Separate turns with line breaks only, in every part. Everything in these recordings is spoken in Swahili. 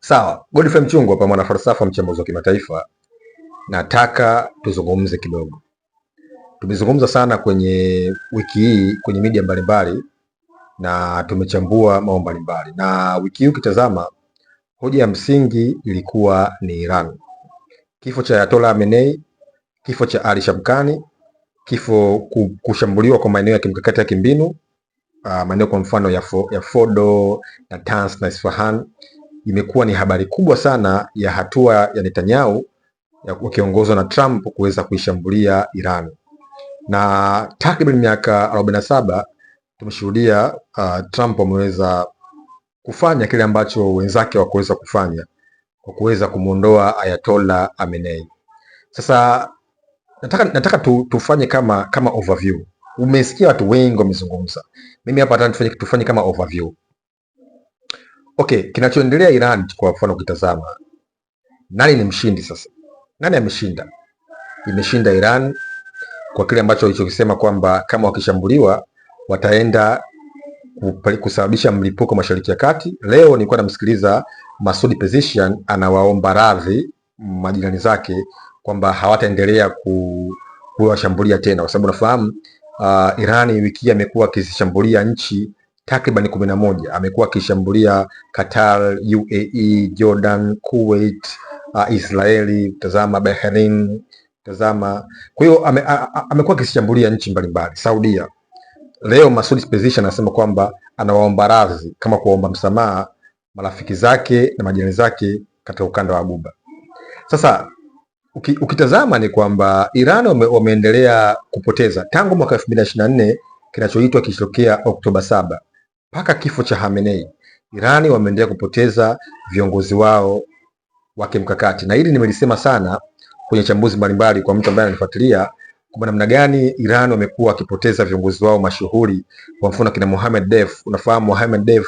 Sawa, Godfrey Mchungwa hapa, mwana falsafa, mchambuzi wa kimataifa. Nataka tuzungumze kidogo. Tumezungumza sana kwenye wiki hii kwenye media mbalimbali na tumechambua mambo mbalimbali, na wiki hii ukitazama, hoja ya msingi ilikuwa ni Iran, kifo cha Ayatollah Khamenei, kifo cha Ali Shamkhani, kushambuliwa kwa maeneo ya kimkakati ya kimbinu, maeneo kwa mfano ya Fordo, Natanz na Isfahan. Imekuwa ni habari kubwa sana ya hatua ya Netanyahu wakiongozwa na Trump kuweza kuishambulia Iran. Na takriban miaka 47 tumeshuhudia Trump ameweza kufanya kile ambacho wenzake hawakuweza kufanya, kwa kuweza kumuondoa Ayatollah Khamenei. Sasa nataka tufanye kama overview. Umesikia watu wengi wamezungumza, mimi hapa nataka tufanye kama overview. Okay, kinachoendelea Iran kwa mfano ukitazama, nani ni mshindi sasa? Nani ameshinda? Imeshinda Iran kwa kile ambacho walichokisema kwamba kama wakishambuliwa wataenda kusababisha mlipuko Mashariki ya Kati. Leo nilikuwa namsikiliza Masoud Pezeshkian anawaomba radhi majirani zake kwamba hawataendelea kuwashambulia tena, kwa sababu nafahamu Iran wiki hii amekuwa akishambulia nchi takriban 11. Amekuwa akishambulia Qatar, UAE, Jordan, Kuwait, Israeli, tazama Bahrain, tazama. Kwa hiyo amekuwa akishambulia nchi mbalimbali, Saudia. Leo Masoud Pezeshkian anasema kwamba anawaomba radhi kama kuomba msamaha marafiki zake na majirani zake katika ukanda wa Ghuba. Sasa ukitazama ni kwamba Iran wameendelea kupoteza tangu mwaka 2024 kinachoitwa kilitokea Oktoba 7 mpaka kifo cha Khamenei. Iran wameendelea kupoteza viongozi wao wa kimkakati, na hili nimelisema sana kwenye chambuzi mbalimbali kwa mtu ambaye ananifuatilia, kwa namna gani Iran wamekuwa wakipoteza viongozi wao mashuhuri. Kwa mfano kina Mohammed Deif. Unafahamu Mohammed Deif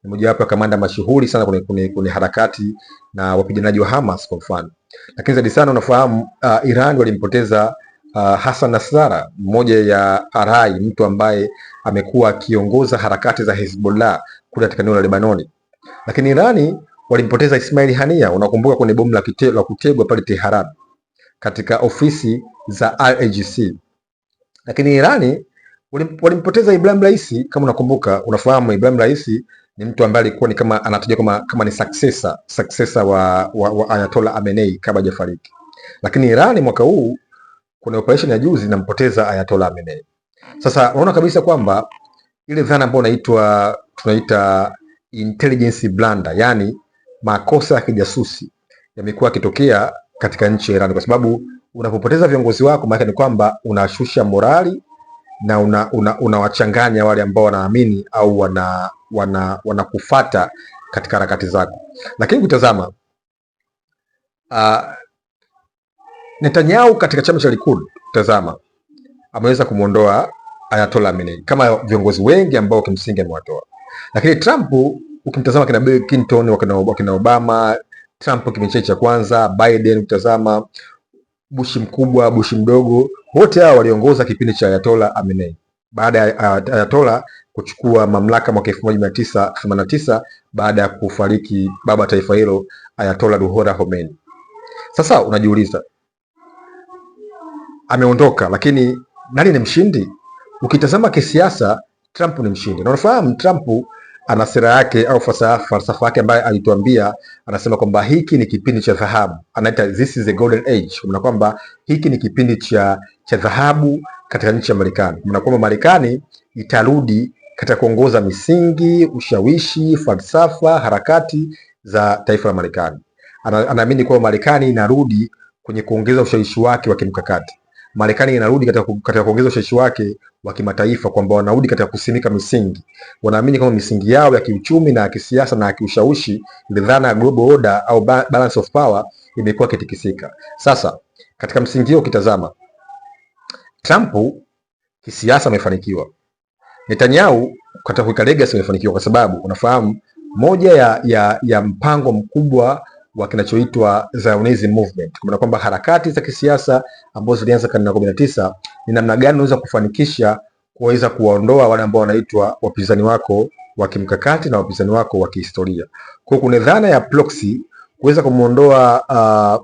ni mojawapo ya kamanda mashuhuri sana kwenye harakati na wapiganaji wa Hamas kwa mfano. Lakini zaidi sana unafahamu Iran walimpoteza Hassan Nasrallah, mmoja ya Arai, mtu ambaye amekuwa akiongoza harakati za Hezbollah kule katika eneo la Lebanoni. Lakini Irani walimpoteza Ismail Haniyeh, unakumbuka kwenye bomu la kutegwa pale Tehran katika ofisi za IAGC. Lakini Irani walimpoteza Ibrahim Raisi, kama unakumbuka. Unafahamu Ibrahim Raisi ni mtu ambaye alikuwa ni kama anatajwa kama ni successor wa Ayatollah Khamenei kabla hajafariki. Lakini Irani mwaka huu kuna operation ya juzi inampoteza Ayatollah Khamenei. Sasa unaona kabisa kwamba ile dhana ambayo tunaita intelligence blunder, yani makosa ya kijasusi yamekuwa yakitokea katika nchi ya Iran, kwa sababu unapopoteza viongozi wako maana ni kwamba unashusha morali na unawachanganya wale ambao wanaamini au wanakufuata katika harakati zako. Lakini kutazama Netanyahu katika chama cha Likud, tazama, ameweza kumuondoa Ayatollah Khamenei kama viongozi wengi ambao kimsingi amewatoa. Lakini Trump ukimtazama kina Bill Clinton, wakina Obama, Trump kipindi cha kwanza, Biden, ukitazama Bush mkubwa, Bush mdogo, wote hao waliongoza kipindi cha Ayatollah Khamenei baada ya Ayatollah kuchukua mamlaka mwaka 1989 baada ya kufariki baba taifa hilo Ayatollah Ruhollah Khomeini. Sasa unajiuliza, ameondoka, lakini nani ni mshindi? Ukitazama kisiasa, Trump ni mshindi. Na unafahamu Trump ana sera yake au falsafa yake ambayo alituambia, anasema kwamba hiki ni kipindi cha dhahabu, anaita this is the golden age. Kuna kwamba hiki ni kipindi cha dhahabu katika nchi ya Marekani. Kuna kwamba Marekani itarudi katika kuongoza misingi, ushawishi, falsafa, harakati za taifa la Marekani. Anaamini kwamba Marekani inarudi kwenye kuongeza ushawishi wake wa kimkakati. Marekani inarudi katika kuongeza ushawishi wake wa kimataifa, kwamba wanarudi katika kusimika misingi. Wanaamini kama misingi yao ya kiuchumi na ya kisiasa na ya kiushawishi, ile dhana ya global order au balance of power imekuwa kitikisika. Sasa katika msingi huo ukitazama, Trump kisiasa amefanikiwa, Netanyahu katika kuweka legacy amefanikiwa, kwa sababu unafahamu moja ya mpango mkubwa wa kinachoitwa Zionism movement, kwa kwamba harakati za kisiasa ambazo zilianza karne ya 19 ni namna gani unaweza kufanikisha kuweza kuwaondoa wale ambao wanaitwa wapinzani wako wa kimkakati na wapinzani wako wa kihistoria. Kwa kuna dhana ya proxy kuweza kumuondoa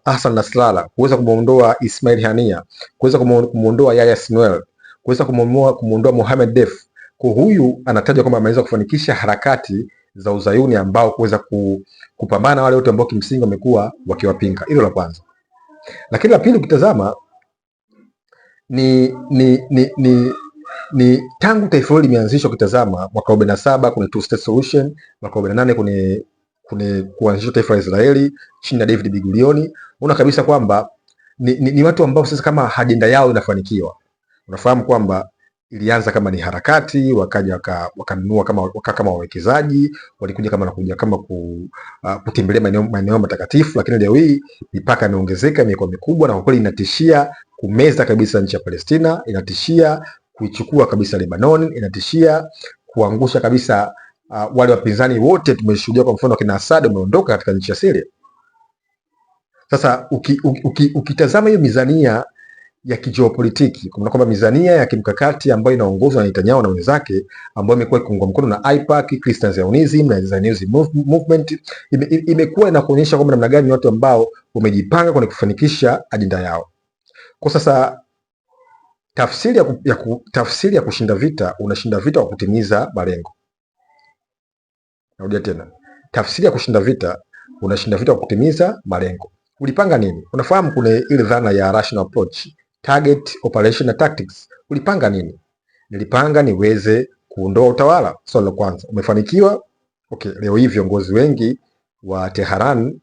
Hassan Nasrallah, kuweza kumuondoa Ismail Hania, kuweza kumuondoa Yahya Sinwar, kuweza kumuondoa Mohamed Def. Kwa huyu anatajwa kwamba ameweza kufanikisha harakati za uzayuni ambao kuweza kupambana wale wote ambao kimsingi wamekuwa wakiwapinga. Hilo la kwanza. Lakini la pili ukitazama ni tangu taifa hilo limeanzishwa, ukitazama mwaka 47 kuna two state solution, mwaka 48 kuna kuanzishwa taifa la Israeli chini ya David Ben-Gurion. Unaona kabisa kwamba ni watu ambao sasa kama ajenda yao inafanikiwa. Unafahamu kwamba ilianza kama ni harakati, wakaja wakanunua kama wawekezaji, walikuja kama kutembelea maeneo matakatifu, lakini leo hii mipaka imeongezeka, imekuwa mikubwa, na kwa kweli inatishia kumeza kabisa nchi ya Palestina, inatishia kuichukua kabisa Lebanon, inatishia kuangusha kabisa wale wapinzani wote. Tumeshuhudia kwa mfano kina Assad wameondoka katika nchi ya Syria. Sasa ukitazama hiyo mizania ya kijeopolitiki, kuna kwamba mizania ya kimkakati ambayo inaongozwa na Netanyahu na wenzake, ambayo imekuwa ikiungwa mkono na AIPAC, Christian Zionism na Zionism movement, imekuwa inakuonyesha kwamba namna gani watu ambao wamejipanga kwenye kufanikisha ajenda yao. Kwa sasa tafsiri ya kushinda vita, unashinda vita kwa kutimiza malengo. Narudia tena, tafsiri ya kushinda vita, unashinda vita kwa kutimiza malengo. Ulipanga nini? Unafahamu kuna ile dhana ya rational approach, target, operation na tactics. Ulipanga nini? Nilipanga niweze kuondoa utawala. Swali la kwanza, umefanikiwa? Okay, leo hii viongozi wengi wa Tehran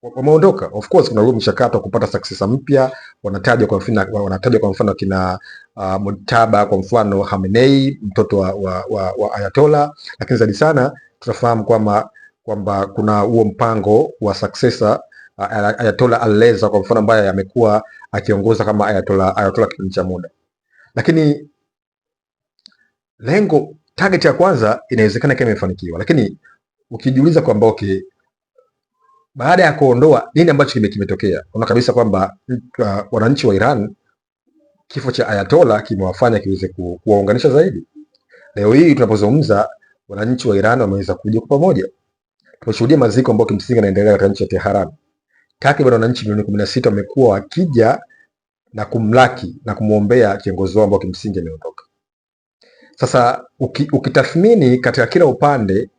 wameondoka. Of course kuna mchakato wa kupata successor mpya, wanatajwa kwa mfano kina Mujtaba, kwa mfano Khamenei, mtoto wa Ayatollah, lakini zaidi sana tunafahamu kwamba kuna huo mpango wa successor Ayatollah Al-Reza kwa mfano, ambaye amekuwa akiongoza kama Ayatollah kipindi cha muda. Lakini target ya kwanza inawezekana kama imefanikiwa, lakini ukijiuliza kwamba okay, baada ya kuondoa nini ambacho kimetokea, unaona kabisa kwamba wananchi wa Iran, kifo cha Ayatollah kimewafanya kiweze kuwaunganisha zaidi. Leo hii tunapozungumza, wananchi wa Iran wameweza kuja kwa pamoja. Tumeshuhudia maziko ambayo kimsingi yanaendelea katika nchi ya Tehran. Takriban wananchi milioni 16 wamekuwa wakija na kumlaki na kumuombea kiongozi wao ambao kimsingi ameondoka. Sasa ukitathmini katika kila upande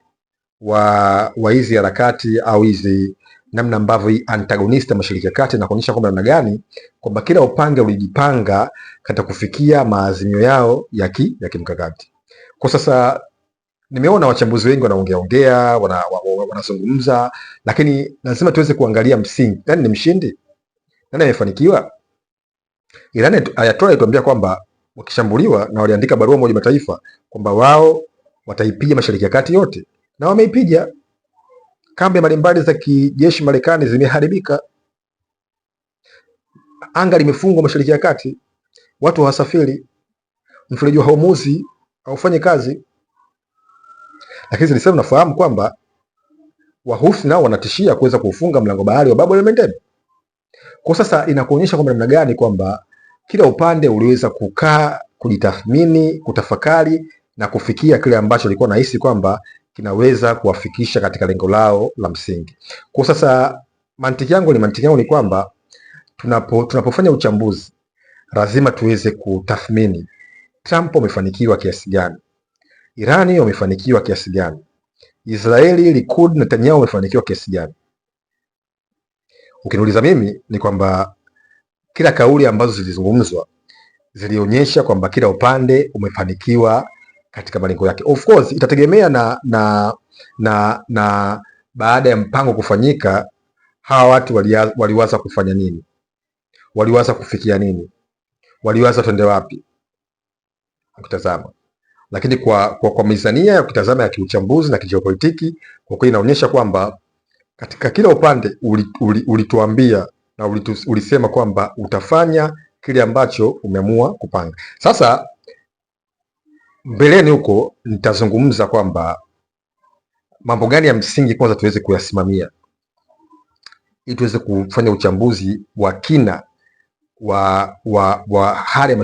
wa hizi harakati au hizi namna ambavyo hii antagonist Mashariki ya Kati na kuonyesha kwamba namna gani kwamba kila upande ulijipanga katika kufikia maazimio yao ya kimkakati. Kwa sasa nimeona wachambuzi wengi wanaongea wanazungumza, lakini lazima tuweze kuangalia msingi. Nani ni mshindi? Nani amefanikiwa? Iran, Ayatollah alituambia kwamba wakishambuliwa, na waliandika barua Umoja wa Mataifa kwamba wao wataipiga Mashariki ya Kati yote, na wameipiga. Kambi mbalimbali za kijeshi Marekani zimeharibika, anga limefungwa Mashariki ya Kati, watu hawasafiri, mfereji wa Hormuz haufanyi kazi. Lakini zilisema nafahamu kwamba Wahuthi nao wanatishia kuweza kufunga mlango bahari wa Bab el-Mandeb. Kwa sasa inakuonyesha kwamba namna gani kwamba kila upande uliweza kukaa, kujitathmini, kutafakari na kufikia kile ambacho walikuwa nahisi kwamba kinaweza kuwafikisha katika lengo lao la msingi. Kwa sasa mantiki yangu ni kwamba tunapofanya uchambuzi lazima tuweze kutathmini Trump amefanikiwa kiasi gani, Irani wamefanikiwa kiasi gani, Israeli, Likud, Netanyahu wamefanikiwa kiasi gani. Ukiniuliza mimi ni kwamba kila kauli ambazo zilizungumzwa zilionyesha kwamba kila upande umefanikiwa katika malengo yake. Of course itategemea na baada ya mpango kufanyika, hawa watu waliwaza kufanya nini, waliwaza kufikia nini, waliwaza twende wapi ukitazama. Lakini kwa mizania ya kutazama ya kiuchambuzi na kijeopolitiki, kwa kweli inaonyesha kwamba katika kila upande ulituambia na ulisema kwamba utafanya kile ambacho umeamua kupanga. Sasa mbeleni huko nitazungumza kwamba mambo gani ya msingi kwanza tuweze kuyasimamia ili tuweze kufanya uchambuzi wa kina wa hali ya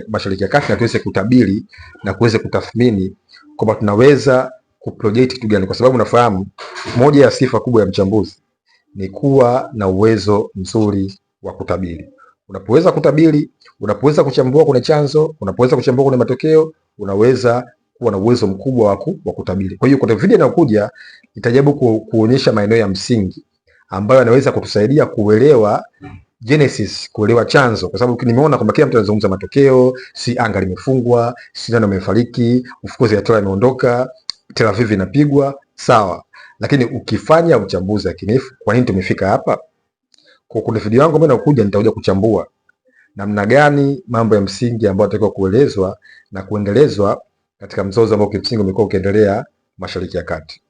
Mashariki ya Kati, na tuweze kutabiri na kuweze kutathmini kwamba tunaweza kuproject kitu gani, kwa sababu unafahamu moja ya sifa kubwa ya mchambuzi ni kuwa na uwezo mzuri wa kutabiri. Unapoweza kutabiri, unapoweza kuchambua kwenye chanzo, unapoweza kuchambua kwenye matokeo, unaweza kuwa na uwezo mkubwa wa kutabiri. Kwa hiyo kwa video inayokuja nitajaribu kuonyesha maeneo ya msingi ambayo yanaweza kutusaidia kuelewa genesis, kuelewa chanzo, kwa sababu nimeona kwamba kila mtu anazungumza matokeo, si anga limefungwa, si nani amefariki, ufukuzi ya toa imeondoka, Tel Aviv inapigwa, sawa. Lakini ukifanya uchambuzi yakinifu, kwa nini tumefika hapa? Kwa kuna video yangu mimi nakuja nitakuja kuchambua namna gani mambo ya msingi ambayo yanatakiwa kuelezwa na kuendelezwa katika mzozo ambao kimsingi umekuwa ukiendelea Mashariki ya Kati.